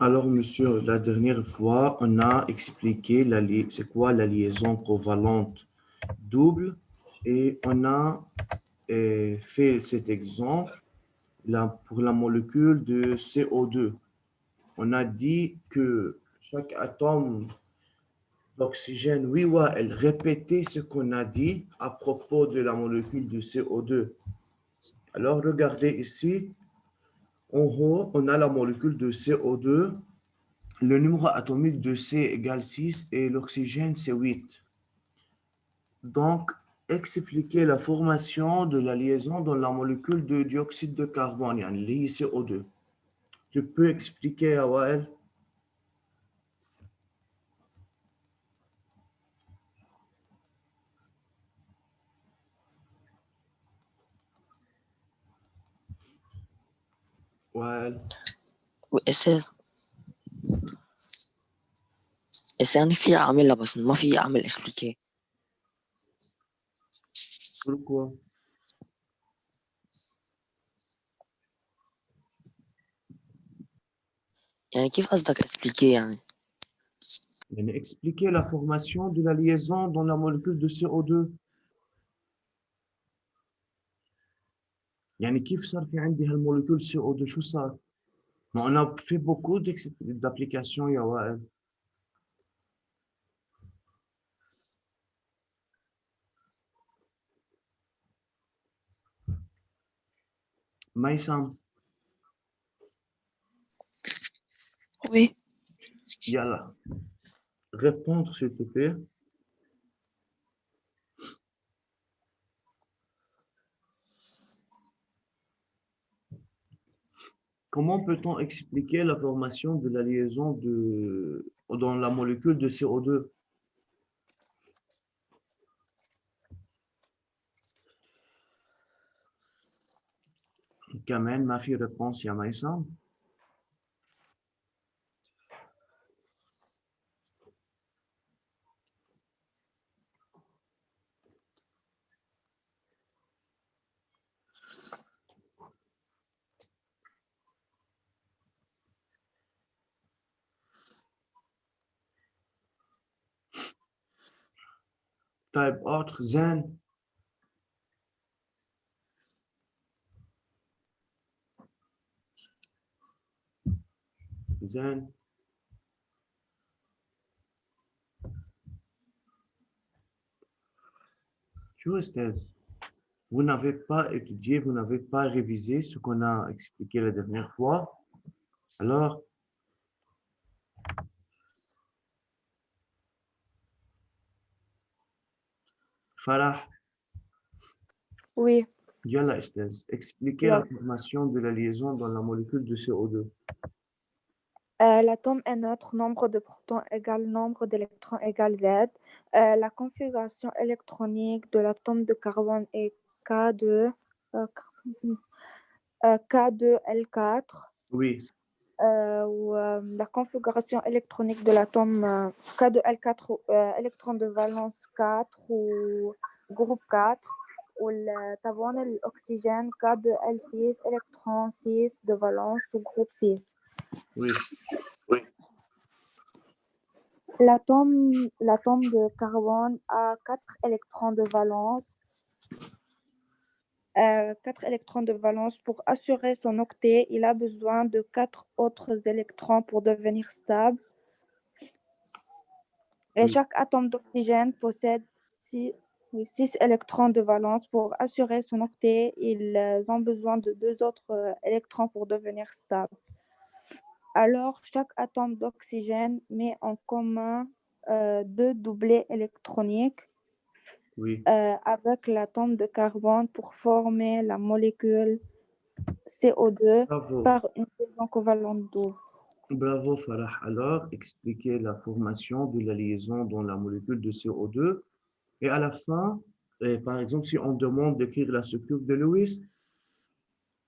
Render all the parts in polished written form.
Alors, monsieur, la dernière fois, on a expliqué c'est quoi la liaison covalente double et on a fait cet exemple là, pour la molécule de CO2. On a dit que chaque atome d'oxygène, oui, ouais, elle répétait ce qu'on a dit à propos de la molécule de CO2. Alors, regardez ici, en haut, on a la molécule de CO2. Le numéro atomique de C égale 6 et l'oxygène c'est 8. Donc, expliquer la formation de la liaison dans la molécule de dioxyde de carbone, yani l'ICO2. Tu peux expliquer, Awel? Wael, بس يعني في أعملها بس ما في أعمل إكسبليكي. pourquoi? يعني كيف قصدك إكسبليكي يعني؟ Yani, expliquer la formation de la liaison dans la molécule de CO2. يعني كيف صار في عندي هالموليكول CO2 شو صار؟ ما on a fait beaucoup d'applications يا وائل. Maïsam, Oui. yalla, répondre s'il te plaît. Comment peut-on expliquer la formation de la liaison dans la molécule de CO2? كمان ما في réponse يا ميسم. طيب autre زين. زين. شو أستاذ؟ Vous n'avez pas étudié, vous n'avez pas révisé ce qu'on a expliqué la dernière fois. Alors, Farah, Oui, yalla Esthez, expliquez la voilà. formation de la liaison dans la molécule de CO2. L'atome est neutre, nombre de protons égale nombre d'électrons égale Z. La configuration électronique de l'atome de carbone est K2, euh, K2L4. Oui, La configuration électronique de l'atome K2L4, électron de valence 4 ou groupe 4. والتابون الأكسجين K2L6 électron 6 de valence ou groupe 6. oui. L'atome de carbone a 4 électrons de valence. 4 électrons de valence. Pour assurer son octet, il a besoin de 4 autres électrons pour devenir stable. Et Oui. chaque atome d'oxygène possède 6 électrons de valence. Pour assurer son octet, ils ont besoin de 2 autres électrons pour devenir stable. Alors, chaque atome d'oxygène met en commun 2 doublets électroniques Oui. avec l'atome de carbone pour former la molécule CO2 Bravo. par une liaison covalente double. Bravo Farah. Alors, expliquez la formation de la liaison dans la molécule de CO2. Et à la fin, par exemple, si on demande d'écrire la structure de Lewis,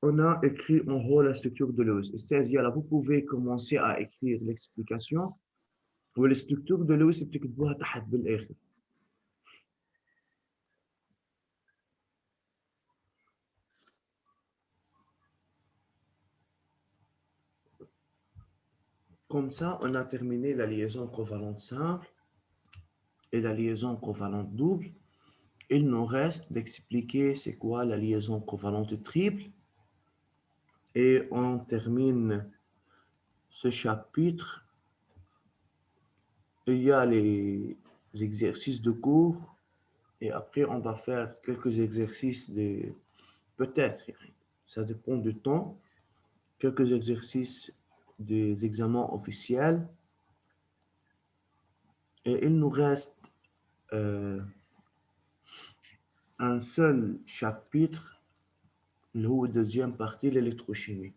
on a écrit en haut la structure de Lewis. C'est-à-dire, là, vous pouvez commencer à écrire l'explication. La structure de Lewis بتكتبوها تحت بالآخر. Comme ça, on a terminé la liaison covalente simple et la liaison covalente double. Il nous reste d'expliquer c'est quoi la liaison covalente triple. Et on termine ce chapitre. Il y a les exercices de cours et après on va faire quelques exercices de peut-être, ça dépend du temps, quelques exercices des examens officiels et il nous reste un seul chapitre, le deuxième partie, l'électrochimie.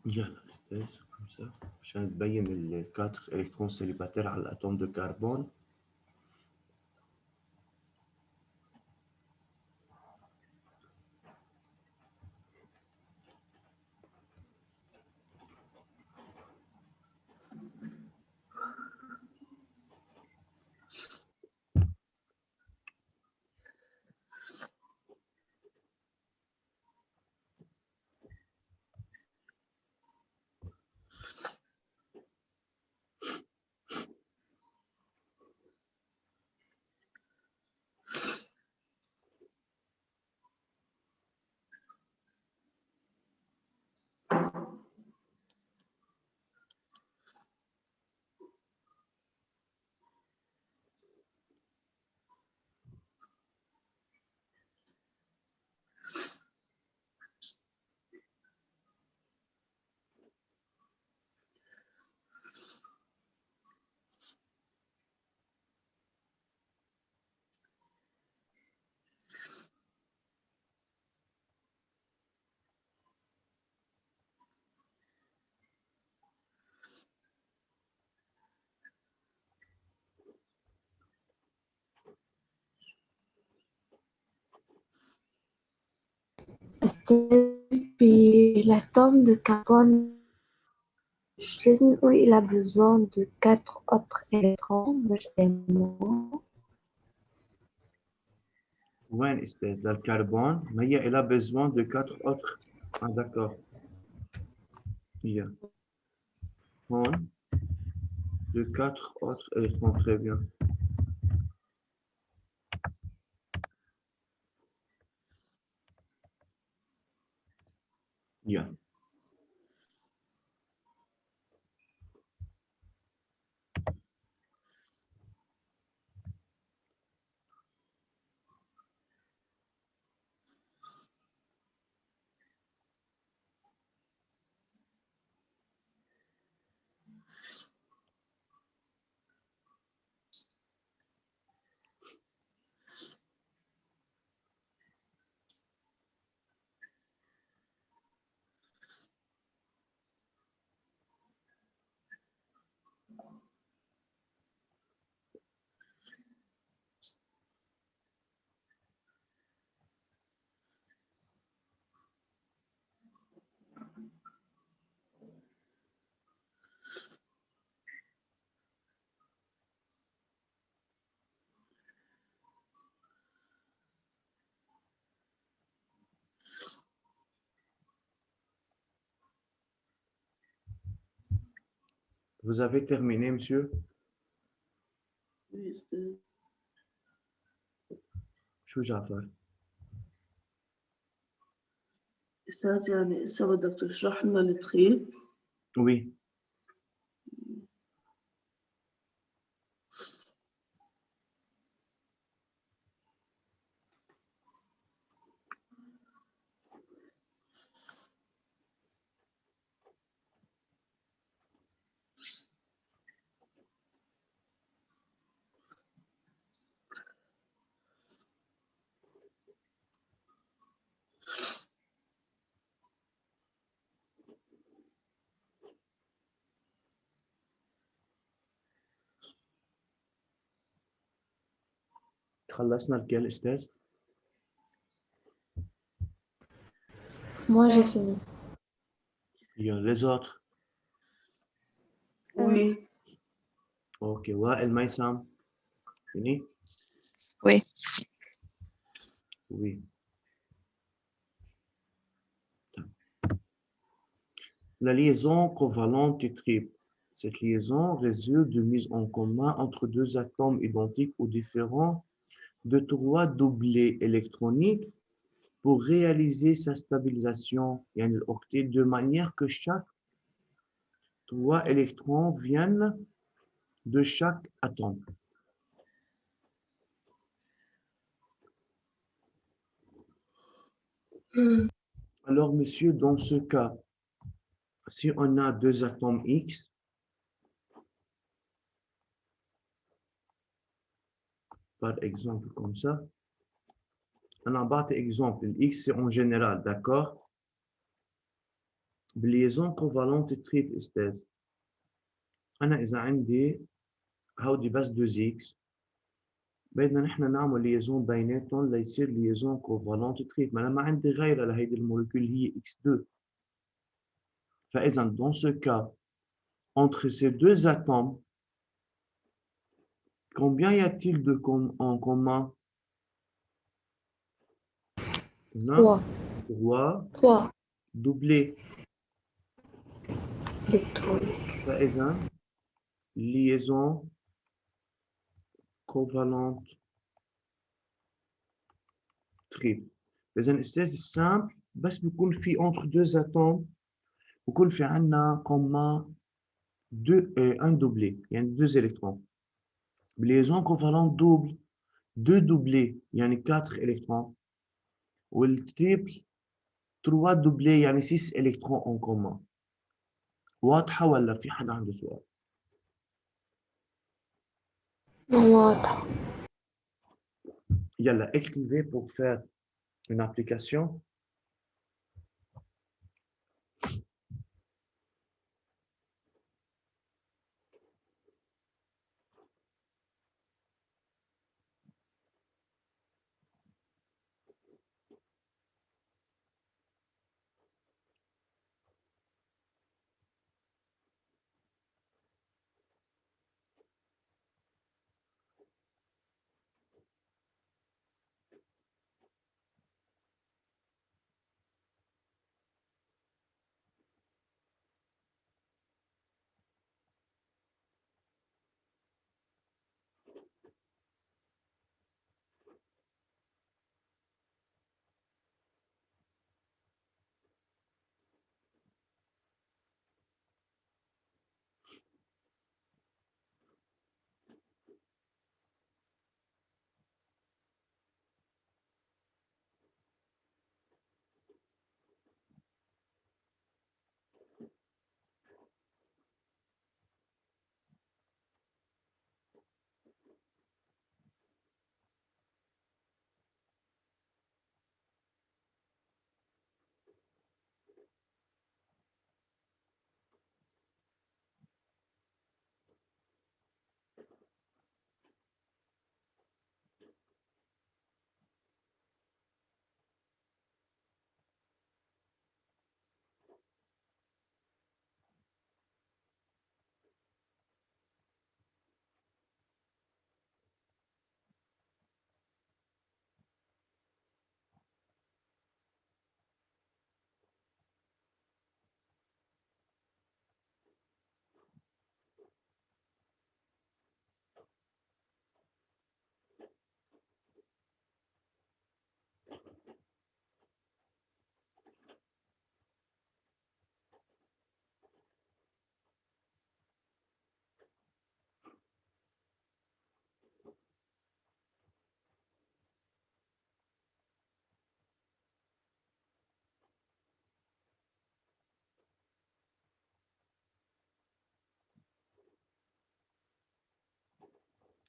يلا استاذ خمسة عشان تبين الكاتر الكترون سيليباتير على الاتوم دو كربون. Puis l'atome de carbone, il a besoin de 4 autres électrons. وين استاذ للكربون؟ ما هي elle a besoin de 4 autres. Ah d'accord. هي هون de 4 autres électrons, très bien. Yeah. Vous avez terminé, monsieur? Oui, أستاذ. شو جعفر؟ أستاذ يعني إسا بدك تشرح لنا التخيل؟ Oui. خلصنا lequel, Esther? Moi, j'ai fini. Les autres. Oui. Ok, Wael Maïsam. Fini? Oui. Oui. La liaison covalente triple. Cette liaison résulte de mise en commun entre deux atomes identiques ou différents de trois doublés électroniques pour réaliser sa stabilisation يعني الoctet, de manière que chaque trois électrons viennent de chaque atome. Alors, monsieur, dans ce cas, si on a deux atomes X, par exemple comme ça, on a un exemple, X c'est en général, d'accord? بالليزون covalente triple استاذ انا اذا عندي هودي بس 2 x بدنا نحن نعمل ليزون بيناتهم ليصير ليزون covalente triple ما انا ما عندي غيرها لهيدي المولكيول هي x2 فاذا dans ce cas entre ces deux atomes combien y a-t-il en commun? On a 3 3 doublés électrons. فاذا liaison covalente triple. إذا أستاذ السامبل بس بيكون في entre deux atomes بيكون في عندنا كوما un doublé يعني 2 électrons. بالليزون covalente double 2 doublés يعني 4 électrons. والتريبل 3 doublés يعني 6 électrons en commun. واضحة ولا في حدا عنده سؤال؟ واضح. يلا écrivez pour faire une application.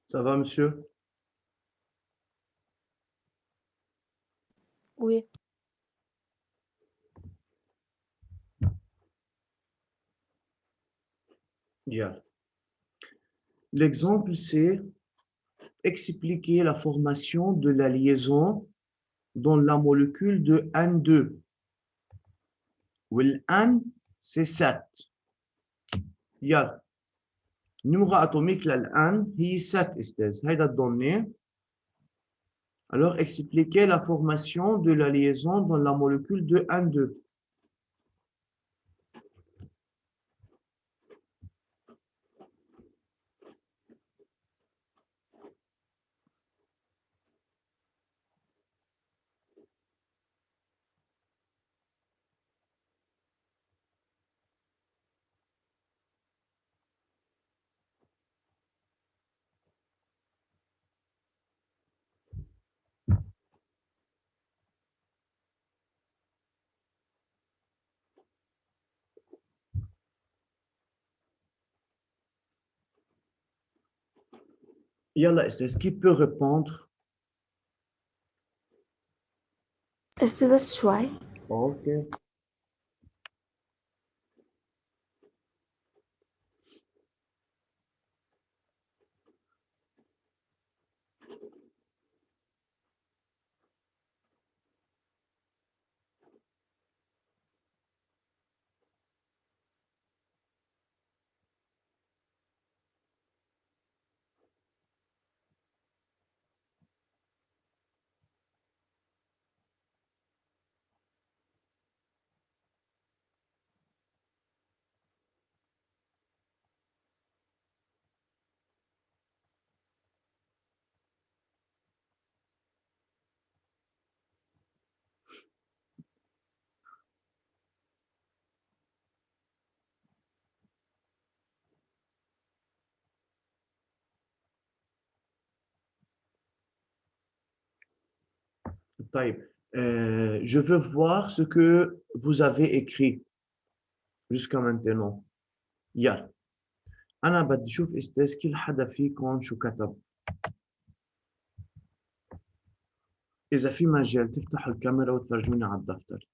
Ça va, monsieur? Oui. Yeah. L'exemple, c'est expliquer la formation de la liaison dans la molécule de N2. والN c'est 7. يلا numéro atomique للN هي 7 استاذ هيدا الدوني. Alors expliquer la formation de la liaison dans la molécule de N2. يلا استاذ qui peut répondre? استاذ شوي. اوكي. طيب je veux voir ce que vous avez écrit jusqu'à maintenant. يلا أنا بدي أشوف أستاذ كل حدا فيكم شو كتب. إذا في مجال تفتحوا الكاميرا وتفرجوني على الدفتر.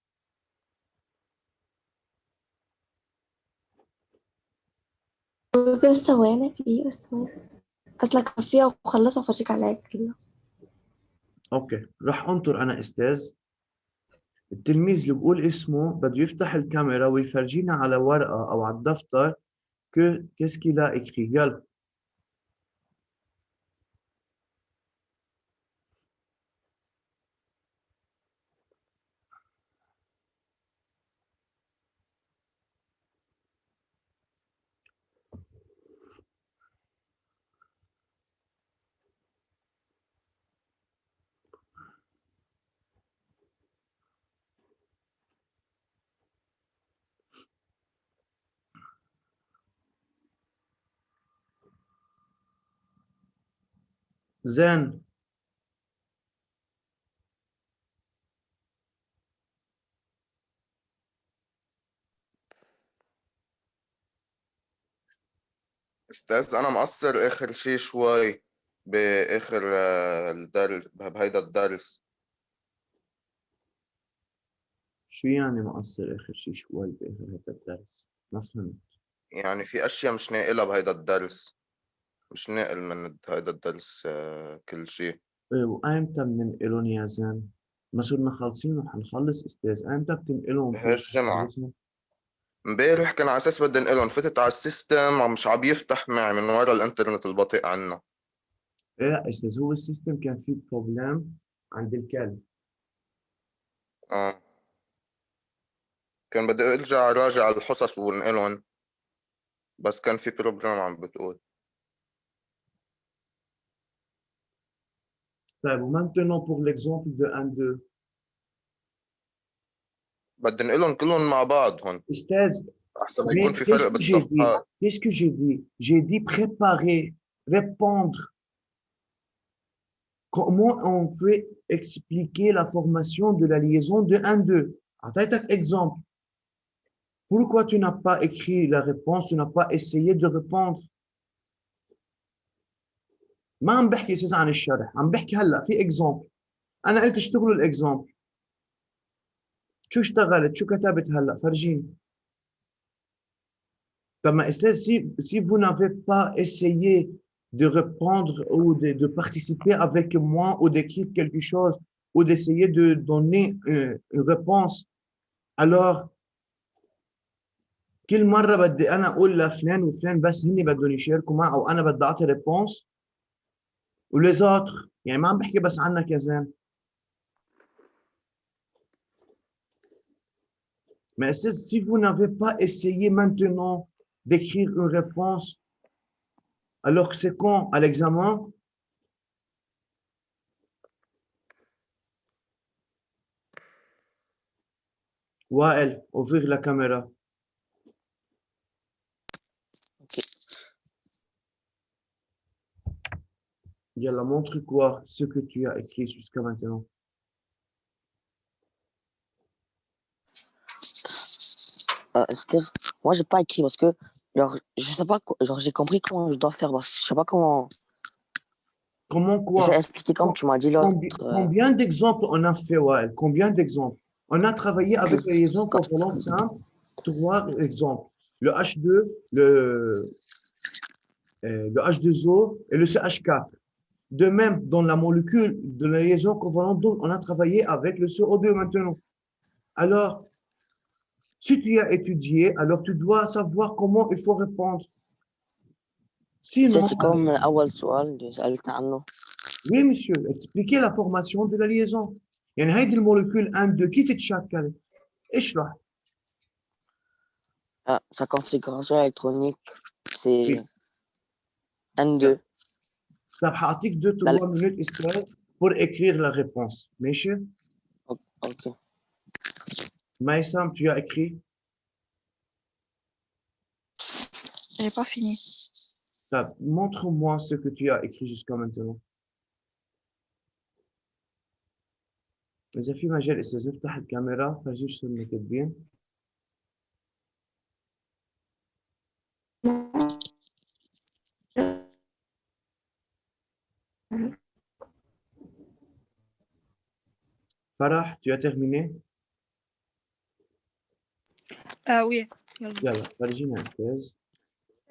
بس ثواني بس ثواني بس لك فيها وخلصها وفرجيك عليها كلها. أوكي راح أنطر أنا أستاذ. التلميذ اللي بقول اسمه بده يفتح الكاميرا ويفرجينا على ورقة أو على الدفتر qu'est-ce qu'il a écrit. يلا. زين. استاذ انا مقصر اخر شي شوي باخر الدرس بهيدا الدرس. شو يعني مقصر آخر شي شوي بآخر هذا الدرس؟ ما فهمت. يعني في اشياء مش ناقلها بهيدا الدرس، مش ناقل من هيدا الدرس كل شي. إيه وأيمتى بننقلهم يا زين؟ ما صرنا خالصين وحنخلص أستاذ، أيمتى بتنقلهم؟ هالجمعة امبارح كان على اساس بدي انقلهم، فتت على السيستم مش عم يفتح معي من ورا الانترنت البطيء عنا. إيه أستاذ هو السيستم كان فيه بروبلم عند الكل. كان بدي ارجع راجع الحصص ونقلهم بس كان في بروبلم عم بتقول. طيب ومانتنون pour l'exemple de 1 2 بدي نقلهم كلهم مع بعض هون أستاذ احسن ما يكون في فرق qu'est-ce que j'ai dit? بالصفحات. Qu'est-ce que j'ai dit? J'ai dit préparer, répondre. Comment on peut expliquer la formation de la liaison de 1 2? أعطيتك exemple. Pourquoi tu n'as pas écrit la réponse, tu n'as pas essayé de répondre? ما عم بحكي اساسا عن الشرح، عم بحكي هلا في اكزامبل. انا قلت اشتغلوا الاكزامبل. شو اشتغلت؟ شو كتبت هلا؟ فرجيني. طب ما استاذ si vous n'avez pas essayé de répondre ou de participer avec moi ou d'écrire quelque chose ou d'essayer de donner une réponse. Alors, كل مرة بدي أنا أقول لفلان وفلان بس هني بدهم يشاركوا معي أو أنا بدي أعطي ريبونس وليز autres يعني ما عم بحكي بس عنك يا زين. Mais si vous n'avez pas essayé maintenant d'écrire une réponse, alors que c'est quand à l'examen, Wael, ouvrir la caméra. Ok. Yalla, montre quoi ce que tu as écrit jusqu'à maintenant. Steve, moi, j'ai pas écrit parce que, genre, je sais pas, genre, j'ai compris comment je dois faire, parce que je sais pas comment. Comment J'ai quoi? expliqué comme tu m'as dit l'autre. Combien d'exemples on a fait, Wael? Combien d'exemples? On a travaillé avec les liaisons covalentes simples. 3 exemples. Le H2, le H2O et le CH4. De même, dans la molécule de la liaison covalente, on a travaillé avec le CO2 maintenant. Alors, si tu as étudié, alors tu dois savoir comment il faut répondre. Sinon, C'est comme أول سؤال اللي سألتنا عنه. oui, monsieur, expliquez la formation de la liaison. يعني هيدي المولكيول 1 2 كيف تشكلت؟ اشرح. Sa configuration électronique, c'est Oui. N2. طب حاعطيك 2-3 minutes استاذ pour écrire la réponse. ماشي؟ Ok. Maïsam, tu as écrit? J'ai pas fini. طب montre-moi ce que tu as écrit jusqu'à maintenant. إذا في مجال استاذ افتح الكاميرا فرجيك شو اللي كاتبين. فرح, tu as terminé? oui. يلا فرجينا استاذ.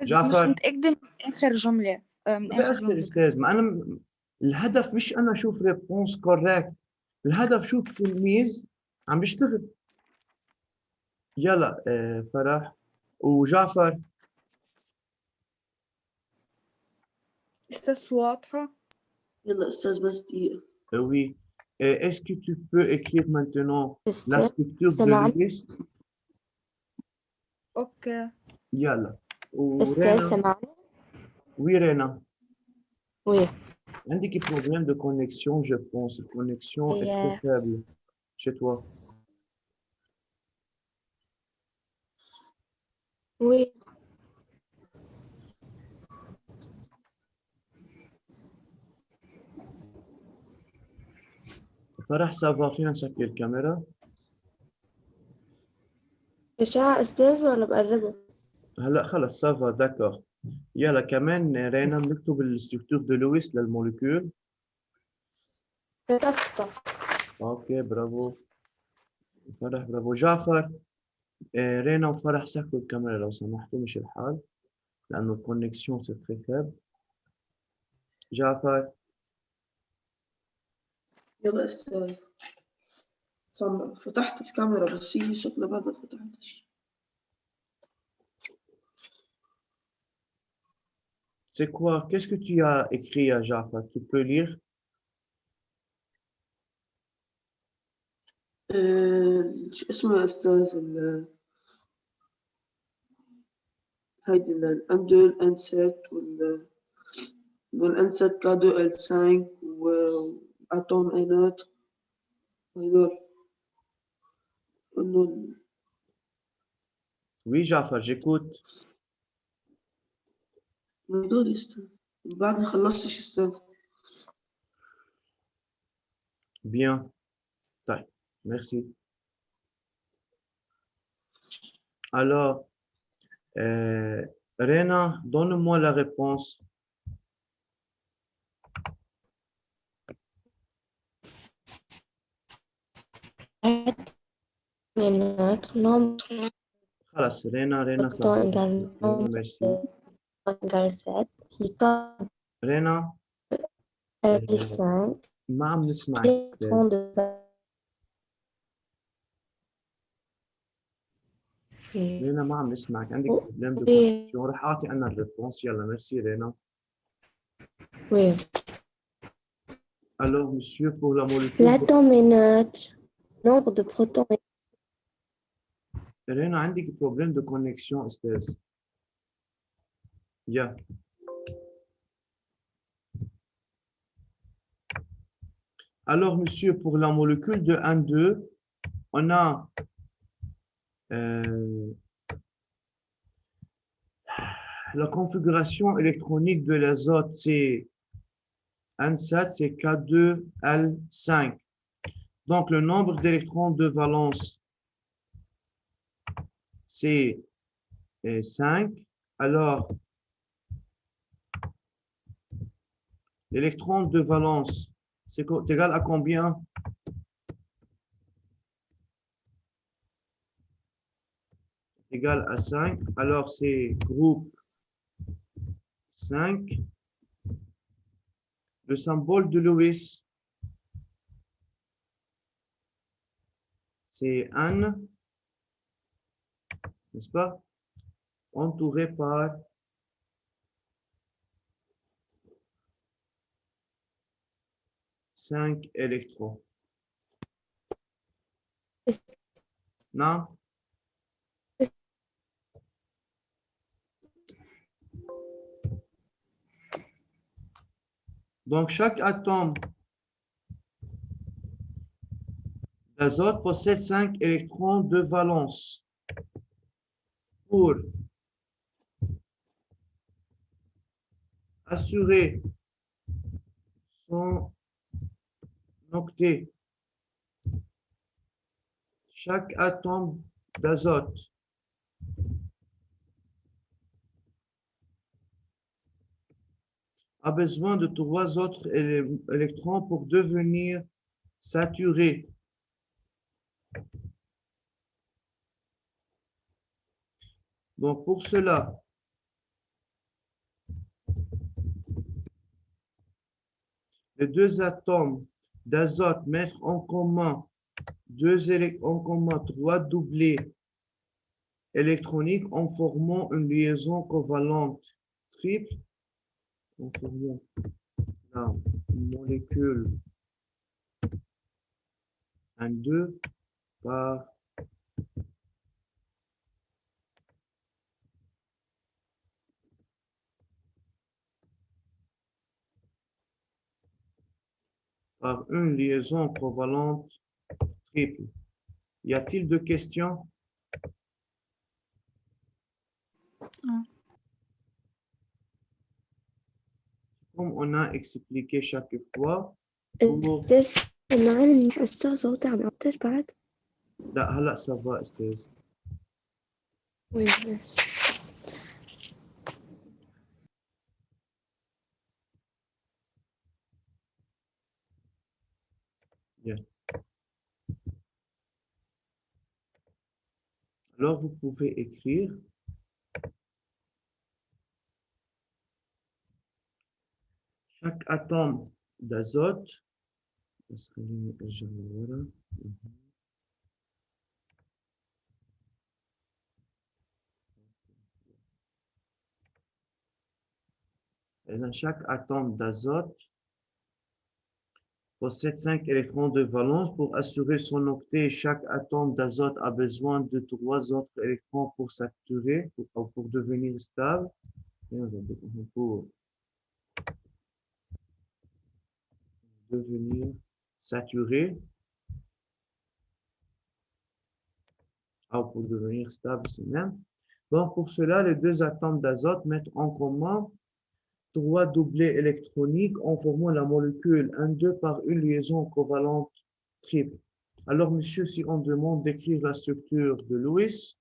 بس جعفر. مش متأكدة من آخر جملة. من آخر بأخسر جملة. استاذ ما انا الهدف مش انا اشوف ريبونس كوريكت، الهدف شوف تلميذ عم بيشتغل. يلا فرح وجعفر. أستاذ واضحة. يلا أستاذ بس دقيقة. Oui. Est-ce que tu peux écrire maintenant la أستاذ structure de سمعني. Lewis? أوكي. يلا. أستاذ ورينا. سمعني. Oui, Rena. Oui. عندك problème de connexion, je pense. La connexion est très faible chez toi. Oui. فرح ça va فينا نسكر الكاميرا؟ إشعاع أستاذ ولا بقربه؟ هلا خلص ça va d'accord. يلا كمان رينا بنكتب الستركتور de Lewis للموليكول. كتبته. اوكي برافو. فرح برافو. جعفر رينا وفرح سكروا الكاميرا لو سمحتوا مش الحال لانه الكونكسيون سي تري فيبل. جعفر. يلا أستاذ. فتحت الكاميرا بس هي شكلها بعدها فتحتش. C'est quoi? Qu'est-ce que tu as écrit à Jaffa? Tu peux lire? شو اسمه يا أستاذ هيدي الأندول أنسات والأنسات كادو L5 وأتوم أينات هيدول إنه Oui, Jaffa, j'écoute. هيدول يا أستاذ بعدني خلصتش أستاذ. Bien. طيب, merci. Alors, Rena, donne-moi la réponse. خلاص Rena, ça va. Merci. He got رينا L5 ما عم نسمعك électrons أستاذ. de valence. رينا ما عم نسمعك، عندك بروبليم دو Oui, كونكسيون. رح أعطي أنا الريبونس. يلا ميرسي رينا. oui. Alors, monsieur, pour la molécule L'atome est neutre. Nombre de protons est رينا عندك بروبليم دو كونكسيون أستاذ. يا Alors, monsieur, pour la molécule de 1,2, on a la configuration électronique de l'azote, c'est N7, c'est K2L5. Donc, le nombre d'électrons de valence, c'est 5. Alors, l'électron de valence, c'est égal à combien? Égal à 5. Alors, c'est groupe 5. Le symbole de Lewis, c'est N, n'est-ce pas? Entouré par 5 électrons. Non? Donc, chaque atome d'azote possède 5 électrons de valence. Pour assurer son octet, chaque atome d'azote a besoin de 3 autres électrons pour devenir saturé. Donc, pour cela, les 2 atomes d'azote mettent en commun 3 doublés électroniques en formant une liaison covalente triple, en formant la molécule N2 par une liaison covalente triple. Y a-t-il de questions? Comme on a expliqué chaque fois, pour... بس معانا من حسها صوت عم يعطش بعد. لا هلا ça va استاذ. Oui, merci. Bien. Alors vous pouvez écrire chaque atome d'azote. Chaque atome d'azote possède 5 électrons de valence. Pour assurer son octet, chaque atome d'azote a besoin de 3 autres électrons pour saturer, pour devenir stable. Pour devenir saturé. Pour devenir stable, c'est même. Donc, pour cela, les 2 atomes d'azote mettent en commun 3 doublés électroniques en formant la molécule N2 par une liaison covalente triple. Alors, monsieur, si on demande d'écrire la structure de Lewis,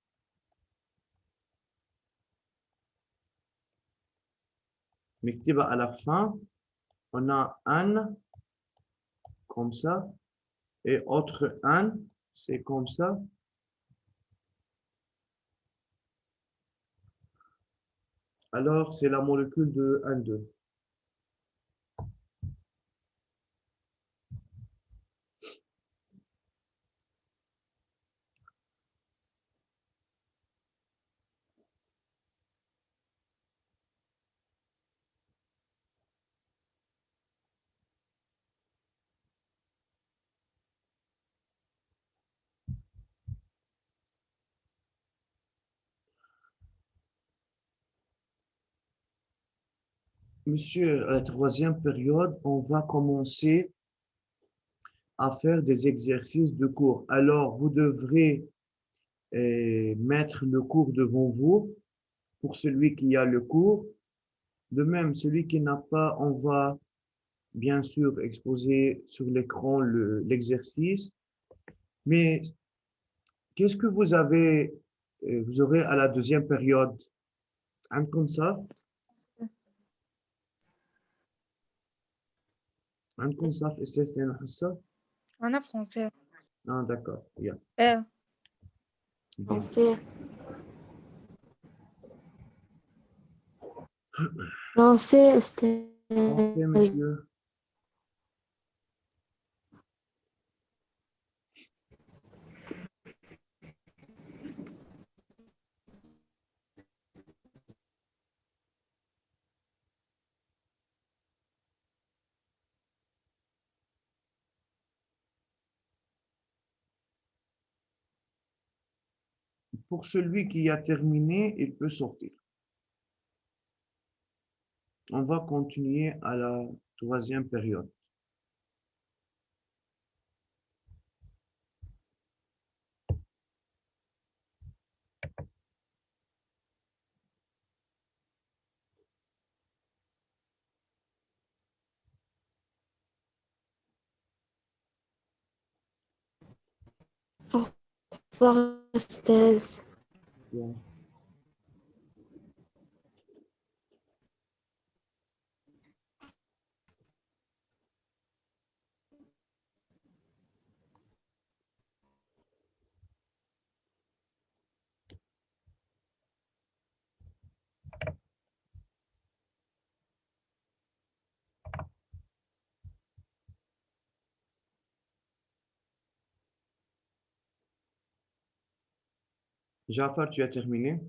مكتبة à la fin, on a N comme ça, et autre N, c'est comme ça. Alors, c'est la molécule de N2. monsieur, à la troisième période, on va commencer à faire des exercices de cours. Alors, vous devrez mettre le cours devant vous pour celui qui a le cours. De même, celui qui n'a pas, on va bien sûr exposer sur l'écran l'exercice. Mais qu'est-ce que vous avez, vous aurez à la deuxième période? عندكم صف؟ عندكم صف أساس لنا حصة؟ أنا فرنسي. Ah, d'accord. Yeah. إيه. Bon. français. Français, c'était Ok, monsieur. Pour celui qui a terminé, il peut sortir. On va continuer à la troisième période. voir أستاذ. Yeah. Jafar, tu as terminé?